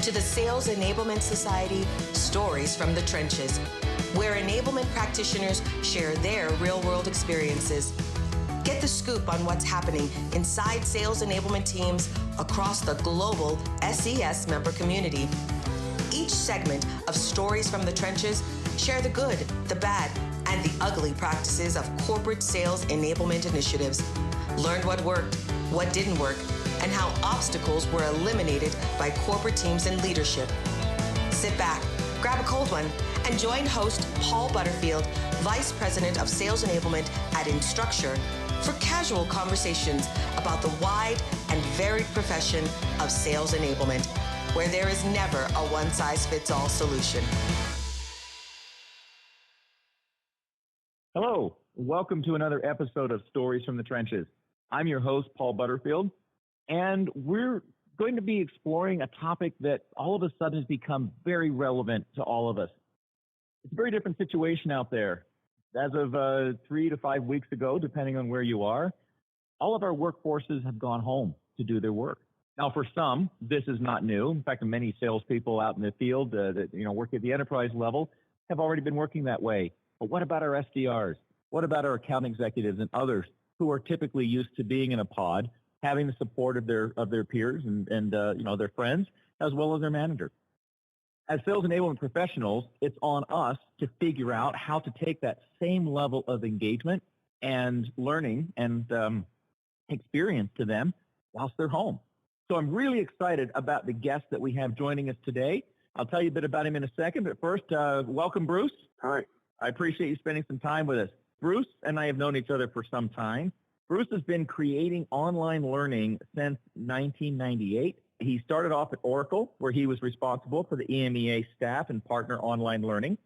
to the Sales Enablement Society Stories from the Trenches, where enablement practitioners share their real-world experiences. Get the scoop on what's happening inside sales enablement teams across the global SES member community. Each segment of Stories from the Trenches share the good, the bad, and the ugly practices of corporate sales enablement initiatives. Learn what worked, what didn't work, and how obstacles were eliminated by corporate teams and leadership. Sit back, grab a cold one, and join host Paul Butterfield, Vice President of Sales Enablement at Instructure, for casual conversations about the wide and varied profession of sales enablement, where there is never a one-size-fits-all solution. Hello, welcome to another episode of Stories from the Trenches. I'm your host, Paul Butterfield, and we're going to be exploring a topic that all of a sudden has become very relevant to all of us. It's a very different situation out there. As of 3 to 5 weeks ago, depending on where you are, all of our workforces have gone home to do their work. Now, for some, this is not new. In fact, many salespeople out in the field that work at the enterprise level have already been working that way. But what about our SDRs? What about our account executives and others who are typically used to being in a pod, having the support of their peers and their friends, as well as their manager? As sales enablement professionals, it's on us to figure out how to take that same level of engagement and learning and experience to them whilst they're home. So I'm really excited about the guest that we have joining us today. I'll tell you a bit about him in a second, but first, welcome, Bruce. Hi. I appreciate you spending some time with us. Bruce and I have known each other for some time. Bruce has been creating online learning since 1998. He started off at Oracle, where he was responsible for the EMEA staff and partner online learning.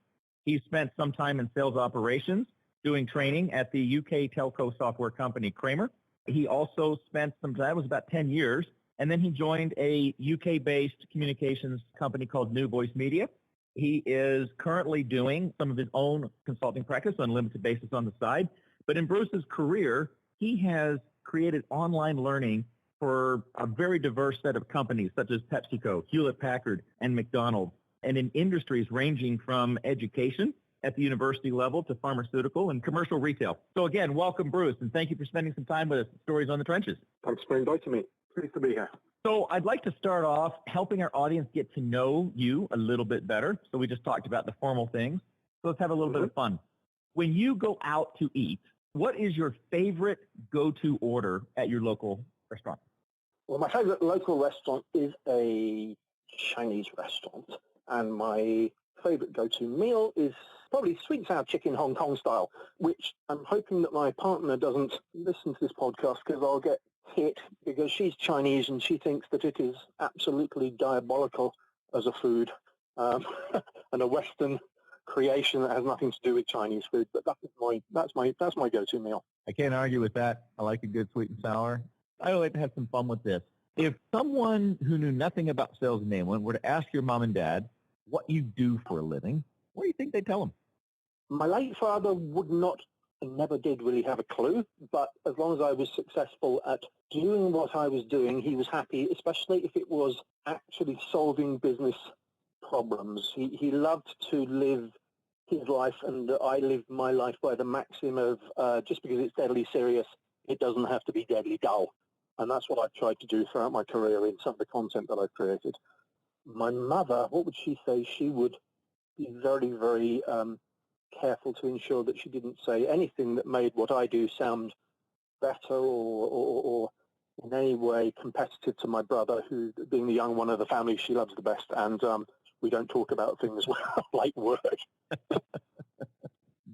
He spent some time in sales operations doing training at the UK telco software company Kramer. He also spent some time, it was about 10 years, and then he joined a UK-based communications company called New Voice Media. He is currently doing some of his own consulting practice on a limited basis on the side. But in Bruce's career, he has created online learning for a very diverse set of companies such as PepsiCo, Hewlett Packard, and McDonald's, and in industries ranging from education at the university level to pharmaceutical and commercial retail. So again, welcome, Bruce, and thank you for spending some time with us at Stories on the Trenches. Thanks for inviting me. Pleased to be here. So I'd like to start off helping our audience get to know you a little bit better. So we just talked about the formal things. So let's have a little bit of fun. When you go out to eat, what is your favorite go-to order at your local restaurant? Well, my favorite local restaurant is a Chinese restaurant. And my favorite go-to meal is probably sweet and sour chicken Hong Kong style, which I'm hoping that my partner doesn't listen to this podcast because I'll get hit because she's Chinese and she thinks that it is absolutely diabolical as a food and a Western creation that has nothing to do with Chinese food. But that's my go-to meal. I can't argue with that. I like a good sweet and sour. I would like to have some fun with this. If someone who knew nothing about sales enablement were to ask your mom and dad what you do for a living, what do you think they'd tell them? My late father would not and never did really have a clue, but as long as I was successful at doing what I was doing, he was happy, especially if it was actually solving business problems. He loved to live his life, and I lived my life by the maxim of just because it's deadly serious, it doesn't have to be deadly dull. And that's what I've tried to do throughout my career in some of the content that I've created. My mother, what would she say? She would be very, very careful to ensure that she didn't say anything that made what I do sound better or in any way competitive to my brother, who, being the young one of the family, she loves the best. And we don't talk about things like work.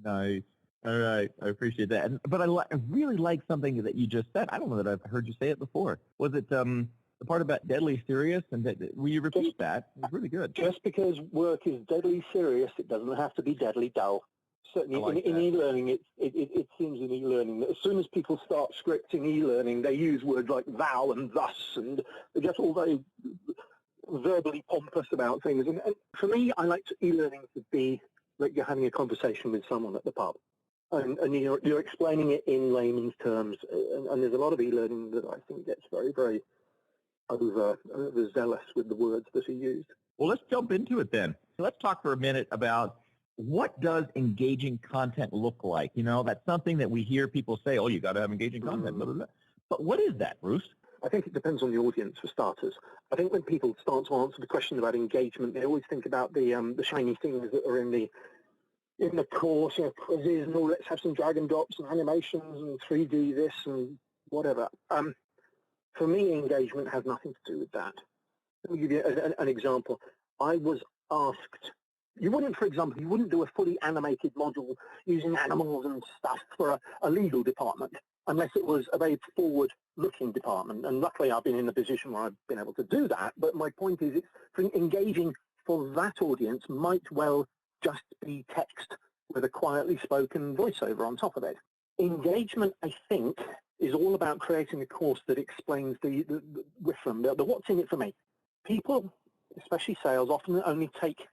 Nice. All right. I appreciate that. But I really like something that you just said. I don't know that I've heard you say it before. Was it the part about deadly serious? And will you repeat that? It was really good. Just because work is deadly serious, it doesn't have to be deadly dull. Certainly in e-learning, it seems in e-learning that as soon as people start scripting e-learning, they use words like thou and thus, and they get all very verbally pompous about things. And for me, I like e-learning to be like you're having a conversation with someone at the pub. And you're explaining it in layman's terms. And there's a lot of e-learning that I think gets very, very overzealous with the words that are used. Well, let's jump into it then. Let's talk for a minute about what does engaging content look like? You know, that's something that we hear people say, oh, you got to have engaging content, blah, blah, blah. But what is that, Bruce? I think it depends on the audience for starters. I think when people start to answer the question about engagement, they always think about the shiny things that are in the course, you know, quizzes and all. Let's have some drag and drops and animations and 3D this and whatever. For me, engagement has nothing to do with that. Let me give you an example. I was asked, you wouldn't do a fully animated module using animals and stuff for a legal department unless it was a very forward-looking department. And luckily, I've been in a position where I've been able to do that. But my point is, engaging for that audience might well just be text with a quietly spoken voiceover on top of it. Engagement, I think, is all about creating a course that explains the what's in it for me. People, especially sales, often only take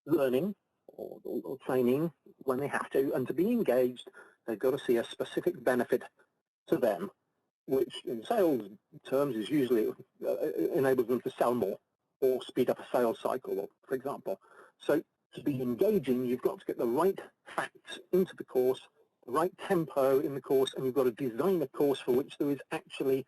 learning or training when they have to, and to be engaged, they've got to see a specific benefit to them, which in sales terms is usually enables them to sell more or speed up a sales cycle, for example. So to be engaging, you've got to get the right facts into the course, the right tempo in the course, and you've got to design a course for which there is actually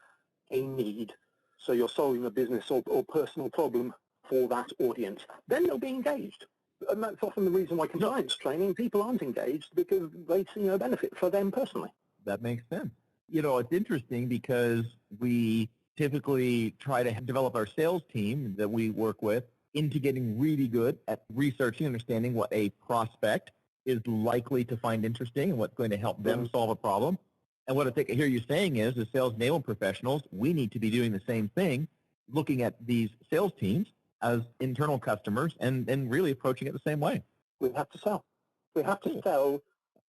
a need. So you're solving a business or personal problem for that audience. Then they'll be engaged. And that's often the reason why compliance training, people aren't engaged because they see no benefit for them personally. That makes sense. You know, it's interesting because we typically try to develop our sales team that we work with into getting really good at researching, understanding what a prospect is likely to find interesting and what's going to help them solve a problem. And what I think I hear you saying is, as sales enablement professionals, we need to be doing the same thing, looking at these sales teams as internal customers and really approaching it the same way. We have to sell. We have to sell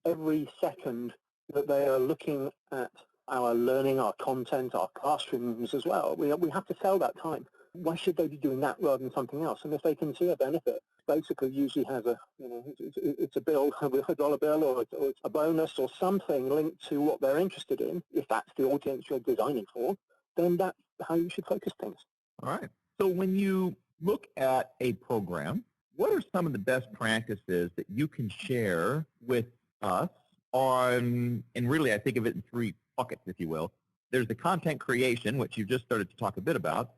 every second that they are looking at our learning, our content, our classrooms as well. We have to sell that time. Why should they be doing that rather than something else? And if they can see a benefit, basically usually has it's a bill, a $1 bill, or it's a bonus or something linked to what they're interested in. If that's the audience you're designing for, then that's how you should focus things. All right. So when you look at a program, what are some of the best practices that you can share with us on, and really I think of it in three buckets, if you will. There's the content creation, which you just started to talk a bit about.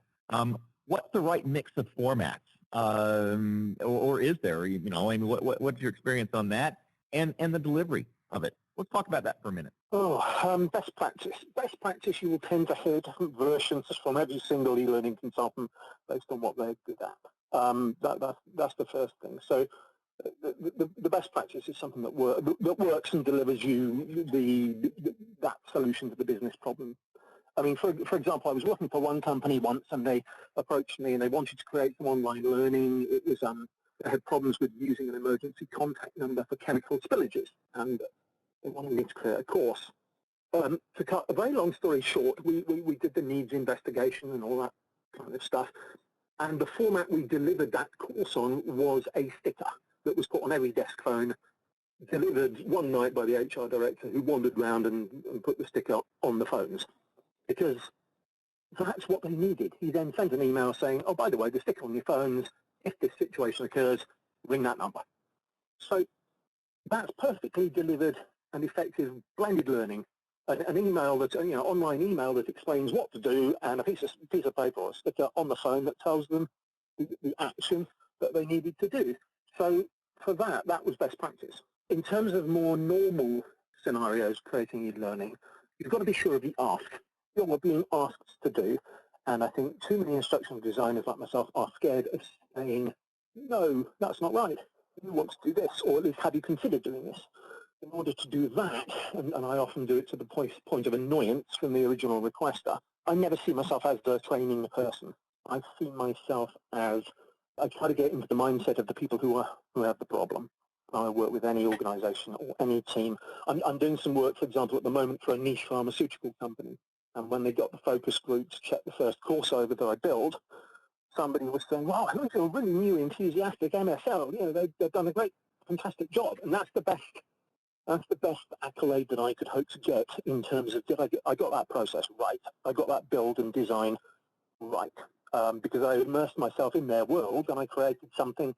What's the right mix of formats? Or is there, you know, I mean, what's your experience on that? And the delivery of it. Let's talk about that for a minute. Best practice. Best practice, you will tend to hear different versions from every single e-learning consultant based on what they're good at. That's the first thing. So the best practice is something that works and delivers you that solution to the business problem. I mean, for example, I was working for one company once, and they approached me and they wanted to create some online learning. It was they had problems with using an emergency contact number for chemical spillages, and they wanted me to create a course. To cut a very long story short, we did the needs investigation and all that kind of stuff, and the format we delivered that course on was a sticker that was put on every desk phone, delivered one night by the HR director, who wandered around and put the sticker on the phones, because that's what they needed. He then sent an email saying, oh, by the way, the sticker on your phones, if this situation occurs, ring that number. So that's perfectly delivered and effective blended learning. An email that, online email that explains what to do, and a piece of paper or a sticker on the phone that tells them the action that they needed to do. So for that was best practice. In terms of more normal scenarios creating e-learning, you've got to be sure of the ask. What we're being asked to do, and I think too many instructional designers like myself are scared of saying, no, that's not right. You want to do this, or at least have you considered doing this? In order to do that, and I often do it to the point of annoyance from the original requester, I never see myself as the training person. I see myself as, I try to get into the mindset of the people who have the problem. I work with any organization or any team. I'm doing some work, for example, at the moment for a niche pharmaceutical company. And when they got the focus group to check the first course over that I built, somebody was saying, wow, I feel really new, enthusiastic MSL. They've done a great, fantastic job. And that's the best accolade that I could hope to get in terms of, I got that process right. I got that build and design right. because I immersed myself in their world and I created something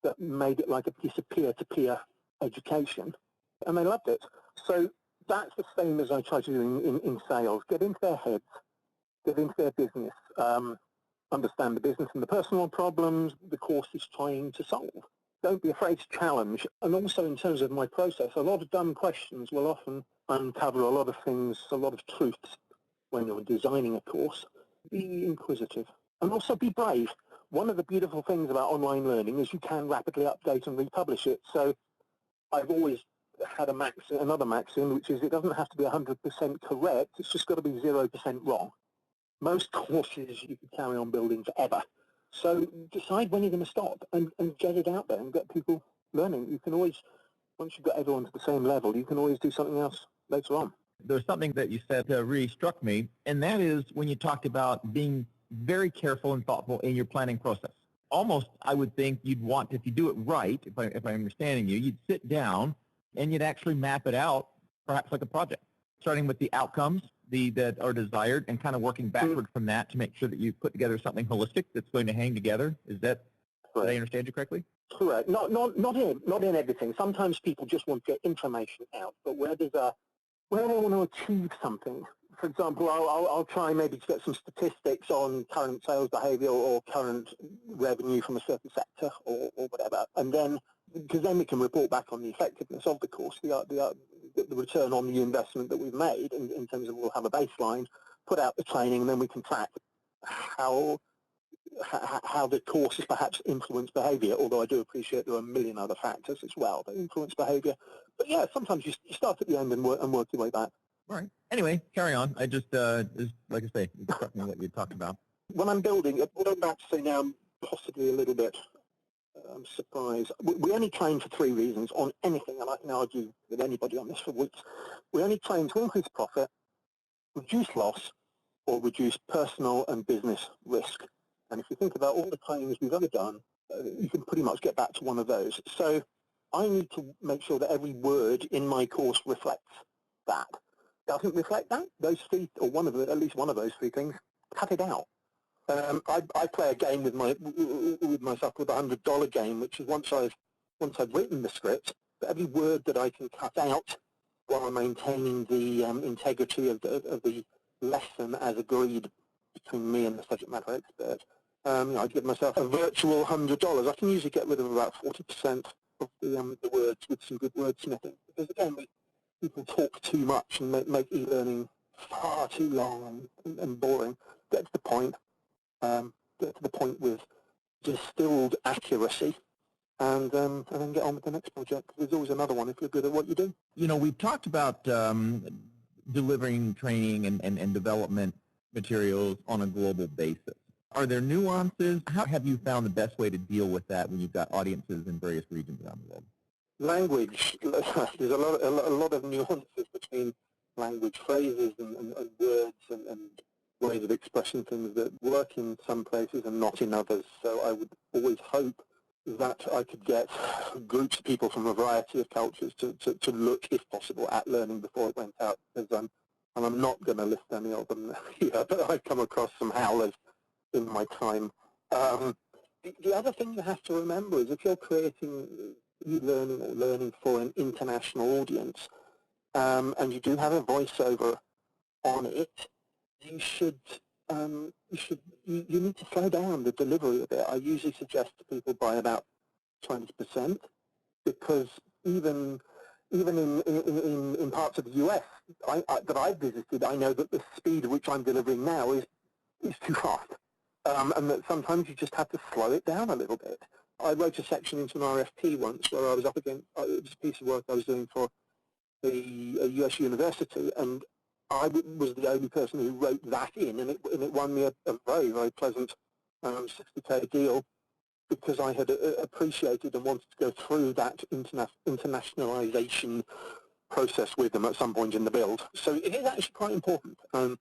that made it like a piece of peer-to-peer education, and they loved it. So that's the same as I try to do in sales. Get into their heads, get into their business, understand the business and the personal problems the course is trying to solve. Don't be afraid to challenge. And also in terms of my process, a lot of dumb questions will often uncover a lot of things, a lot of truths when you're designing a course. Be inquisitive and also be brave. One of the beautiful things about online learning is you can rapidly update and republish it. So I've always had another maxim, which is it doesn't have to be 100% correct. It's just got to be 0% wrong. Most courses you can carry on building forever. So decide when you're going to stop and get it out there and get people learning. You can always, once you've got everyone to the same level, you can always do something else later on. There's something that you said that really struck me, and that is when you talked about being very careful and thoughtful in your planning process. Almost, I would think you'd want, if you do it right, if I'm understanding you, you'd sit down and you'd actually map it out, perhaps like a project, starting with the outcomes that are desired and kind of working backward from that to make sure that you put together something holistic that's going to hang together. Is that, did I understand you correctly? Correct. Not in everything. Sometimes people just want to get information out, but where they want to achieve something. For example, I'll try maybe to get some statistics on current sales behavior or current revenue from a certain sector or whatever, and then because then we can report back on the effectiveness of the course, the return on the investment that we've made in terms of we'll have a baseline, put out the training, and then we can track how the course has perhaps influenced behavior, although I do appreciate there are a million other factors as well that influence behavior. But yeah, sometimes you start at the end and work your way back. All right. Anyway, carry on. I just like I say, it struck me what you talked about. When I'm building, what I'm about to say now, I'm possibly a little bit I'm surprised. We only train for 3 reasons on anything, and I can argue with anybody on this for weeks. We only train to increase profit, reduce loss, or reduce personal and business risk. And if you think about all the trainings we've ever done, you can pretty much get back to one of those. So I need to make sure that every word in my course reflects that. Doesn't reflect that, those 3, or at least one of those 3 things, cut it out. I play a game with myself called the $100 game, which is once I've written the script, every word that I can cut out while maintaining the integrity of the lesson as agreed between me and the subject matter expert, I give myself a virtual $100. I can usually get rid of about 40% of the words with some good wordsmithing, because again, people talk too much and make e-learning far too long and boring. Get to the point. Get to the point with distilled accuracy, and then get on with the next project. There's always another one if you're good at what you do. You know, we've talked about delivering training and development materials on a global basis. Are there nuances? How have you found the best way to deal with that when you've got audiences in various regions around the world? Language. There's a lot of nuances between language phrases and words and ways of expressing things that work in some places and not in others. So I would always hope that I could get groups of people from a variety of cultures to look, if possible, at learning before it went out. Because I'm not going to list any of them here, but I've come across some howlers in my time. The other thing you have to remember is if you're creating e-learning or learning for an international audience, and you do have a voiceover on it, you need to slow down the delivery of it. I usually suggest to people by about 20%, because even in parts of the US that I've visited, I know that the speed at which I'm delivering now is too fast, and that sometimes you just have to slow it down a little bit. I wrote a section into an RFP once where I was up against it was a piece of work I was doing for a US university, and I was the only person who wrote that in, and it won me a very, very pleasant $60K deal, because I had appreciated and wanted to go through that internationalization process with them at some point in the build. So it is actually quite important, and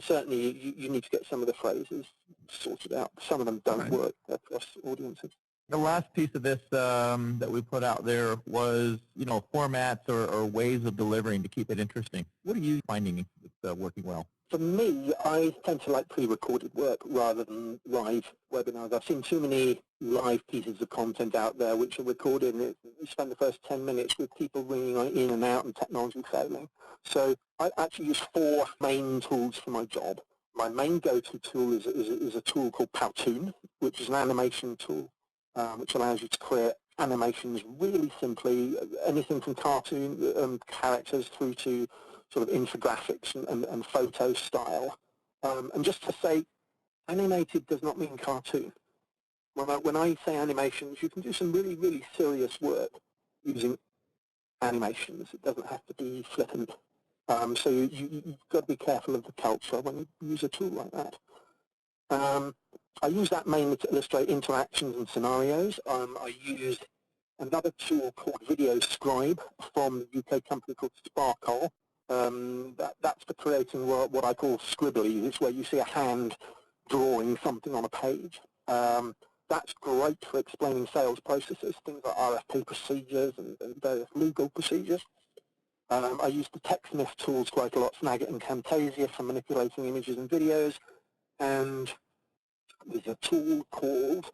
certainly you need to get some of the phrases sorted out. Some of them don't work across audiences. The last piece of this that we put out there was, you know, formats or ways of delivering to keep it interesting. What are you finding that's working well? For me, I tend to like pre-recorded work rather than live webinars. I've seen too many live pieces of content out there which are recorded, and you spend the first 10 minutes with people ringing in and out and technology failing. So I actually use 4 main tools for my job. My main go-to tool is a tool called Powtoon, which is an animation tool, which allows you to create animations really simply, anything from cartoon characters through to sort of infographics and photo style. And just to say, animated does not mean cartoon. When I say animations, you can do some really, really serious work using animations. It doesn't have to be flippant. So you've got to be careful of the culture when you use a tool like that. I use that mainly to illustrate interactions and scenarios. I use another tool called Video Scribe from the UK company called Sparkle. That's for creating what I call scribbly. It's where you see a hand drawing something on a page. That's great for explaining sales processes, things like RFP procedures and various legal procedures. I use the TechSmith tools quite a lot, Snagit and Camtasia, for manipulating images and videos. And there's a tool called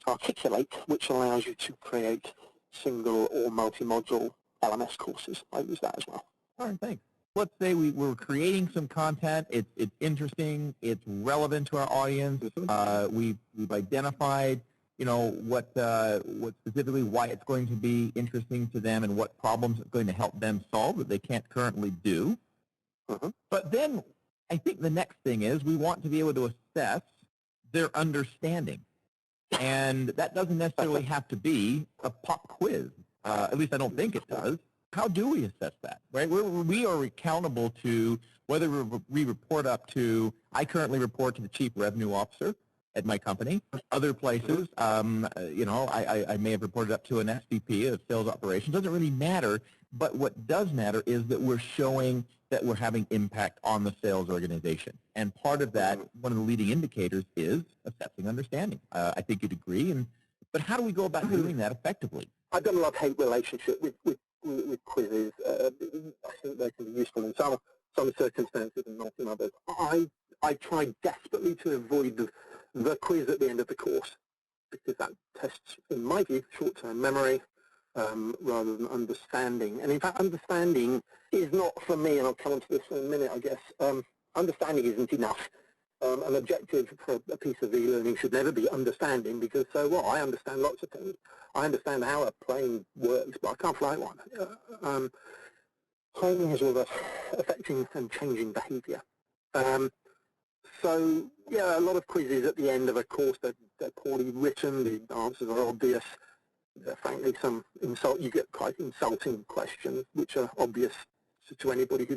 Articulate, which allows you to create single or multi-module LMS courses. I use that as well. All right, thanks. Let's say we're creating some content. It's interesting. It's relevant to our audience. We've identified, what specifically why it's going to be interesting to them and what problems it's going to help them solve that they can't currently do. But then I think the next thing is we want to be able to assess their understanding. And that doesn't necessarily have to be a pop quiz. At least I don't think it does. How do we assess that, right? We are accountable to whether we report up to, I currently report to the Chief Revenue Officer at my company. Other places, I may have reported up to an SVP of Sales Operations. Doesn't really matter, but what does matter is that we're showing that we're having impact on the sales organization. And part of that, one of the leading indicators is assessing understanding. I think you'd agree. But how do we go about doing that effectively? I've got a love-hate relationship with quizzes. I think they can be useful in some circumstances and not in others. I try desperately to avoid the quiz at the end of the course because that tests, in my view, short-term memory rather than understanding. And in fact, understanding is not for me, and I'll come on to this in a minute, I guess. Understanding isn't enough. An objective for a piece of e-learning should never be understanding, because so what? I understand lots of things. I understand how a plane works, but I can't fly one. Training is all about affecting and changing behaviour. So, yeah, a lot of quizzes at the end of a course, they're poorly written, the answers are obvious. Frankly, you get quite insulting questions, which are obvious to anybody who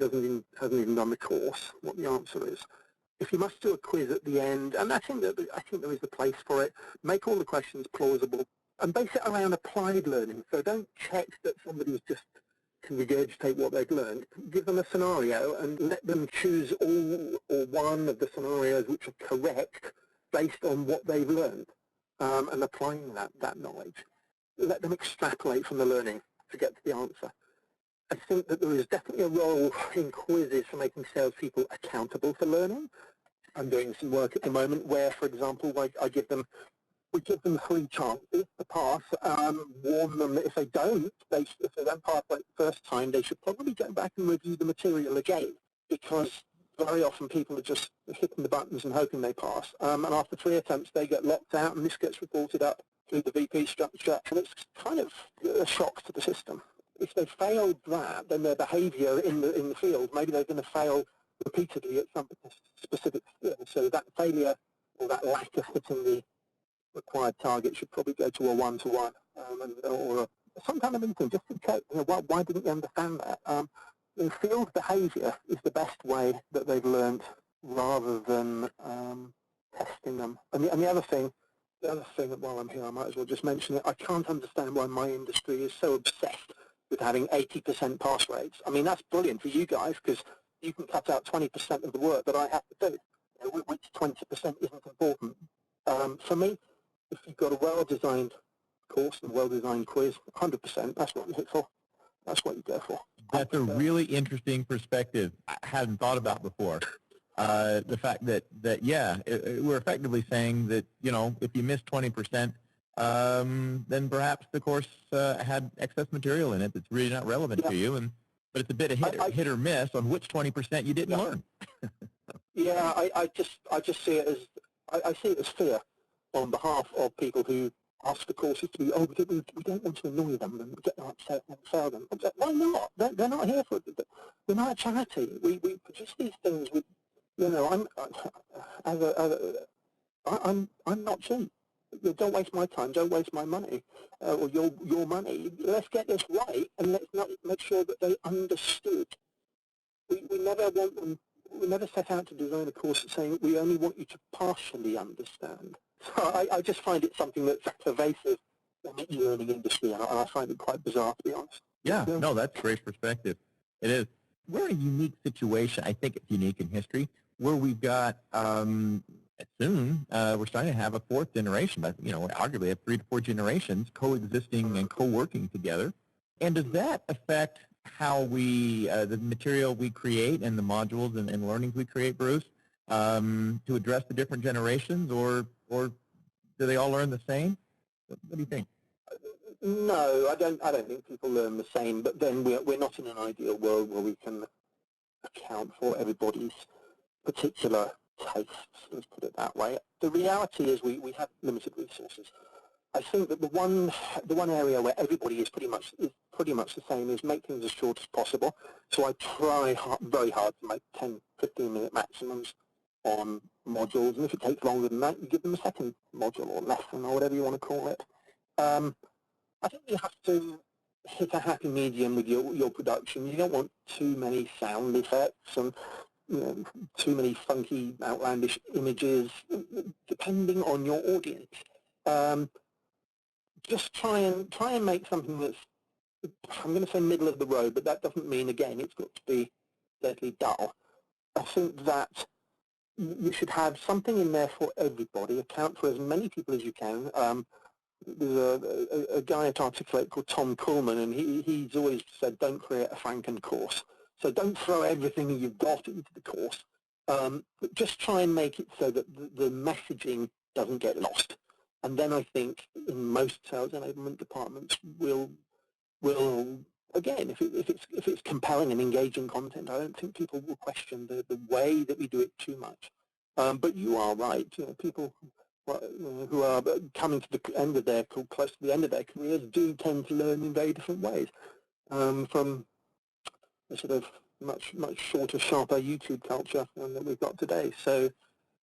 hasn't even done the course, what the answer is. If you must do a quiz at the end, and I think there is a place for it, make all the questions plausible and base it around applied learning. So don't check that somebody's just can regurgitate what they've learned. Give them a scenario and let them choose all or one of the scenarios which are correct based on what they've learned and applying that knowledge. Let them extrapolate from the learning to get to the answer. I think that there is definitely a role in quizzes for making salespeople accountable for learning. I'm doing some work at the moment where, for example, we give them 3 chances to pass. Warn them that if they don't pass like the first time, they should probably go back and review the material again, because very often people are just hitting the buttons and hoping they pass. And after 3 attempts, they get locked out, and this gets reported up through the VP structure, and it's kind of a shock to the system. If they failed that, then their behaviour in the field, maybe they're going to fail repeatedly at some specific skill. So that failure or that lack of hitting the required target should probably go to a one-to-one or some kind of meeting just to check, why didn't you understand that? Field behaviour is the best way that they've learned rather than testing them. And the other thing, while I'm here, I might as well just mention it. I can't understand why my industry is so obsessed with having 80% pass rates. I mean, that's brilliant for you guys because you can cut out 20% of the work that I have to do, which 20% isn't important. For me, if you've got a well-designed course and a well-designed quiz, 100%, that's what you hit for. That's what you go for. That's a really interesting perspective I hadn't thought about before. The fact that we're effectively saying that, if you miss 20%, then perhaps the course had excess material in it that's really not relevant to you, but it's a bit of hit or miss on which 20% you didn't learn. I just see it as I see it as fear on behalf of people who ask the courses to be, we don't want to annoy them and get them upset and fail them. Why not? They're not here for it. We're not a charity. We produce these things with, I'm not cheap. Don't waste my time. Don't waste my money or your money. Let's get this right, and let's not make sure that they understood. We never want them. We never set out to design a course saying we only want you to partially understand. So I just find it something that's pervasive in the e-learning industry, and I find it quite bizarre, to be honest. Yeah, no, that's a great perspective. It is. We're in a unique situation. I think it's unique in history, where we've got soon we're starting to have a fourth generation. But arguably have 3 to 4 generations coexisting and co-working together. And does that affect how we the material we create and the modules and learnings we create, Bruce, to address the different generations, or do they all learn the same? What do you think? No, I don't think people learn the same. But then we're not in an ideal world where we can account for everybody's particular tastes. Let's put it that way. The reality is we have limited resources. I think that the one area where everybody is pretty much the same is make things as short as possible. So I try very hard to make 10, 15-minute maximums on modules, and if it takes longer than that, you give them a second module or lesson or whatever you want to call it. I think you have to hit a happy medium with your production. You don't want too many sound effects and too many funky, outlandish images, depending on your audience. Just try and make something that's, I'm going to say middle of the road, but that doesn't mean, again, it's got to be deadly dull. I think that you should have something in there for everybody, account for as many people as you can. There's a guy at Articulate called Tom Kuhlman, and he's always said, don't create a Franken course. So don't throw everything you've got into the course, but just try and make it so that the messaging doesn't get lost. And then I think in most sales enablement departments will again, if it's compelling and engaging content, I don't think people will question the way that we do it too much. But you are right. People who are coming to the end of their, close to the end of their careers, do tend to learn in very different ways, from a sort of much shorter, sharper YouTube culture that we've got today. So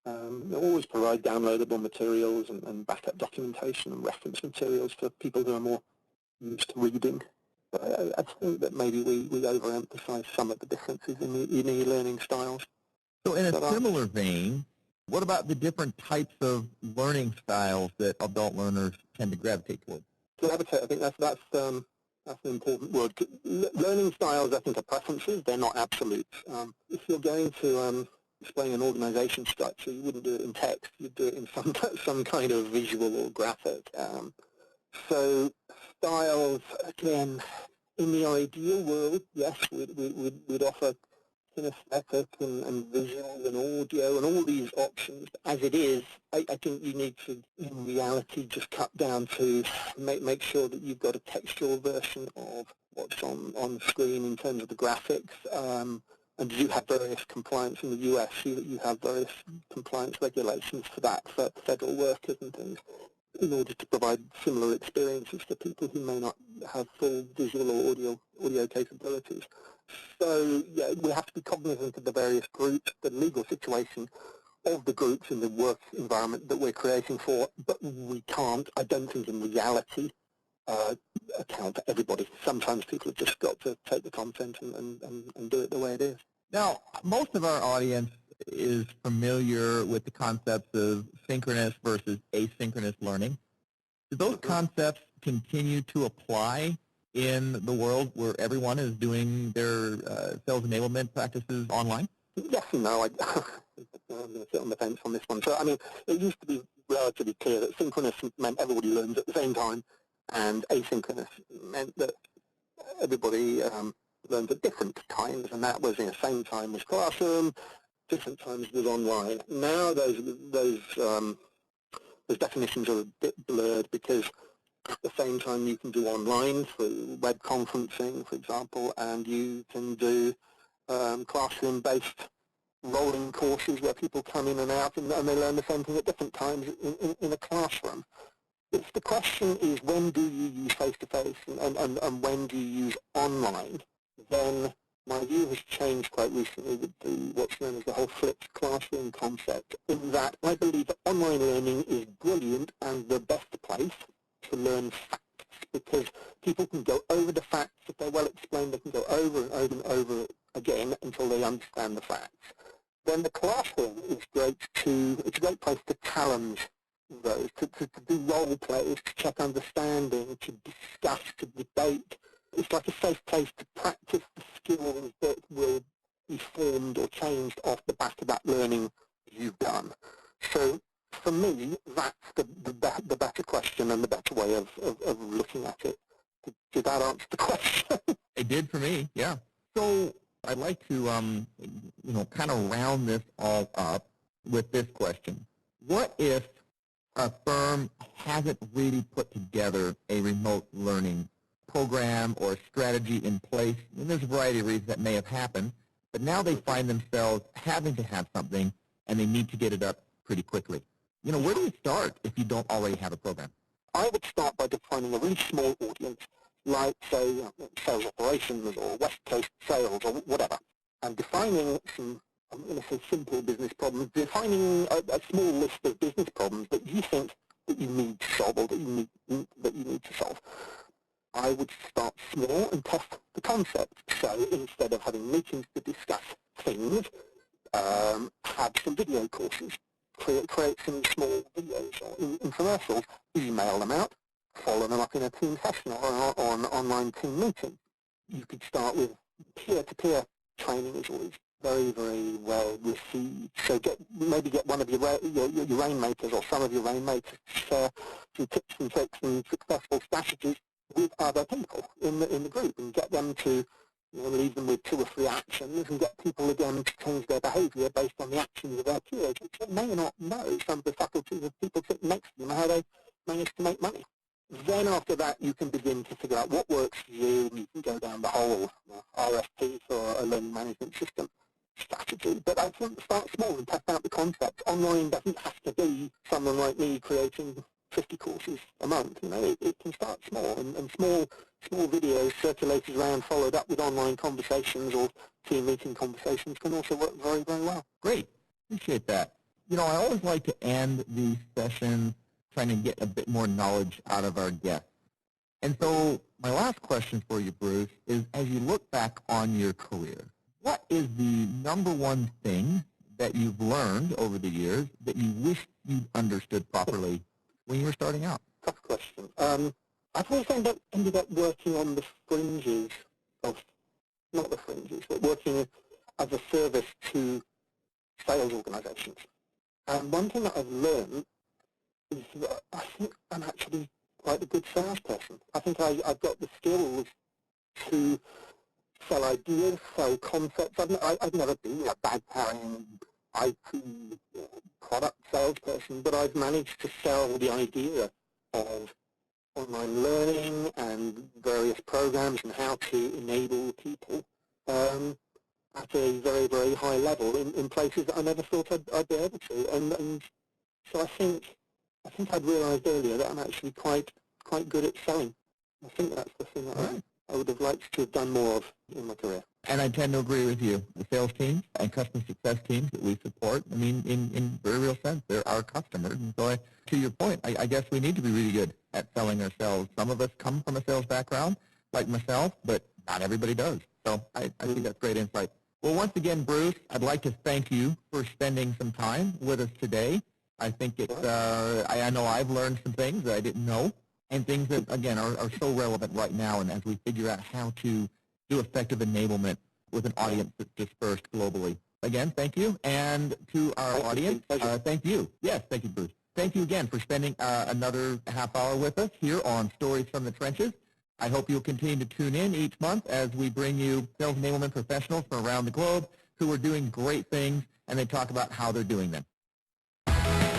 always provide downloadable materials and backup documentation and reference materials for people who are more used to reading. But I think that maybe we overemphasize some of the differences in e-learning styles. So in a similar vein, what about the different types of learning styles that adult learners tend to gravitate towards? Gravitate, I think that's an important word. Learning styles, I think, are preferences. They're not absolutes. If you're going to explain an organization structure, you wouldn't do it in text. You'd do it in some kind of visual or graphic. So styles, again, in the ideal world, yes, we'd offer kinesthetic and visual and audio and all these options. As it is, I think you need to, in reality, just cut down to make sure that you've got a textual version of what's on screen in terms of the graphics. And you have various compliance in the US, see that you have various compliance regulations for that, for federal workers and things, in order to provide similar experiences for people who may not have full visual or audio capabilities. So yeah, we have to be cognizant of the various groups, the legal situation of the groups in the work environment that we're creating for, but we can't, I don't think in reality, account for everybody. Sometimes people have just got to take the content and do it the way it is. Now, most of our audience is familiar with the concepts of synchronous versus asynchronous learning. Do those concepts continue to apply in the world where everyone is doing their sales enablement practices online? Yes and no. I'm going to sit on the fence on this one. So, I mean, it used to be relatively clear that synchronous meant everybody learns at the same time, and asynchronous meant that everybody learned at different times, and that was in the same time as classroom, different times as online. Now those definitions are a bit blurred, because at the same time you can do online for web conferencing, for example, and you can do classroom-based rolling courses where people come in and out and they learn the same thing at different times in a classroom. If the question is when do you use face-to-face and when do you use online, then my view has changed quite recently with what's known as the whole flipped classroom concept, in that I believe that online learning is brilliant and the best place to learn facts, because people can go over the facts. If they're well explained, they can go over and over and over again until they understand the facts. Then the classroom is it's a great place to challenge those, to do role plays, to check understanding, to discuss, to debate. It's like a safe place to practice the skills that will be formed or changed off the back of that learning you've done. So for me, that's the better question and the better way of looking at it. Did that answer the question? It did for me, yeah. So I'd like to, kind of round this all up with this question. What if a firm hasn't really put together a remote learning program or strategy in place? And there's a variety of reasons that may have happened, but now they find themselves having to have something and they need to get it up pretty quickly. Where do you start if you don't already have a program? I would start by defining a really small audience, like, say, sales operations or West Coast sales or whatever, and defining some, I'm going to say simple business problems, defining a small list of business problems that you think that you need to solve or that you need to solve. I would start small and test the concept. So instead of having meetings to discuss things, have some video courses, create some small videos or infomercials, email them out, follow them up in a team session or an online team meeting. You could start with peer-to-peer training is always very, very well received. So maybe get one of your rainmakers or some of your rainmakers to share some tips and tricks and successful strategies with other people in the group, and get them to leave them with 2 or 3 actions and get people again to change their behaviour based on the actions of their peers, which they may not know some of the faculties of people sitting next to them, how they manage to make money. Then after that, you can begin to figure out what works for you, and you can go down the whole RFP for a learning management system strategy. But I think start small and test out the concept. Online doesn't have to be someone like me creating 50 courses a month. It can start small, and small videos circulated around, followed up with online conversations or team meeting conversations, can also work very, very well. Great. Appreciate that. I always like to end these sessions trying to get a bit more knowledge out of our guests. And so my last question for you, Bruce, is as you look back on your career, what is the number one thing that you've learned over the years that you wish you understood properly when you were starting out? Tough question. I've always ended up working on the fringes of, not the fringes, but working as a service to sales organizations. And one thing that I've learned is that I think I'm actually quite a good salesperson. I think I've got the skills to sell ideas, sell concepts. I've never been a bag-carrying IT product salesperson, but I've managed to sell the idea of online learning and various programs and how to enable people at a very, very high level in places that I never thought I'd be able to. And so I think I'd realised earlier that I'm actually quite good at selling. I think that's the thing that I would have liked to have done more of in my career. And I tend to agree with you. The sales teams and customer success teams that we support, in very real sense, they're our customers. And so to your point, I guess we need to be really good at selling ourselves. Some of us come from a sales background, like myself, but not everybody does. So I think that's great insight. Well, once again, Bruce, I'd like to thank you for spending some time with us today. I think I know I've learned some things that I didn't know, and things that, again, are so relevant right now, and as we figure out how to do effective enablement with an audience that's dispersed globally. Again, thank you. And to our audience, thank you. Yes, thank you, Bruce. Thank you again for spending another half hour with us here on Stories from the Trenches. I hope you'll continue to tune in each month as we bring you sales enablement professionals from around the globe who are doing great things, and they talk about how they're doing them.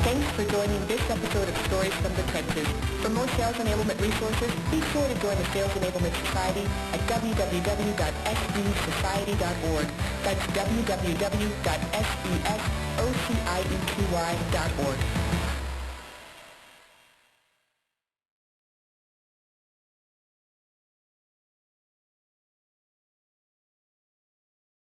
Thanks for joining this episode of Stories from the Trenches. For more sales enablement resources, be sure to join the Sales Enablement Society at www.sesociety.org. That's www.sesociety.org.